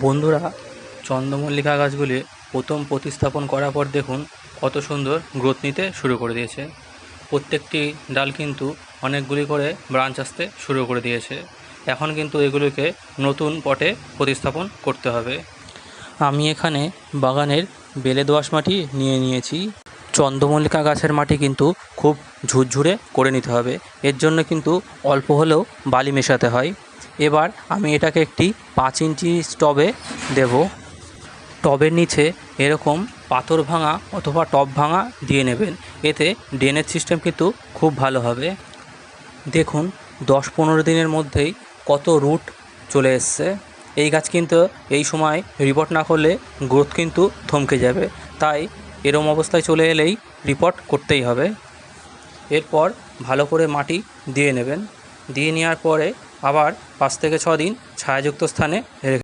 বন্ধুরা, চন্দ্রমল্লিকা গাছগুলি প্রথম প্রতিস্থাপন করার পর দেখুন কত সুন্দর গ্রোথ নিতে শুরু করে দিয়েছে। প্রত্যেকটি ডাল কিন্তু অনেকগুলি করে ব্রাঞ্চ আসতে শুরু করে দিয়েছে। এখন কিন্তু এগুলোকে নতুন পটে প্রতিস্থাপন করতে হবে। আমি এখানে বাগানের বেলে দোআঁশ মাটি নিয়ে নিয়েছি। চন্দ্রমল্লিকা গাছের মাটি কিন্তু খুব ঝুরঝুরে করে নিতে হবে, এর জন্য কিন্তু অল্প হলেও বালি মেশাতে হয়। এবার আমি এটাকে একটি 5 ইঞ্চি টবে দেব। টবের নিচে এরকম পাথর ভাঙা অথবা টব ভাঙা দিয়ে নেবেন, এতে ড্রেনেজ সিস্টেম কিন্তু খুব ভালো হবে। দেখুন 10-15 দিনের মধ্যেই কত রুট চলে এসছে। এই গাছ কিন্তু এই সময় রিপোর্ট না করলে গ্রোথ কিন্তু থমকে যাবে, তাই এরম অবস্থায় চলে এলেই রিপোর্ট করতেই হবে। এরপর ভালো করে মাটি দিয়ে নেবেন, দিয়ে নেওয়ার পরে আবার 5 থেকে 6 দিন ছায়াযুক্ত স্থানে রেখে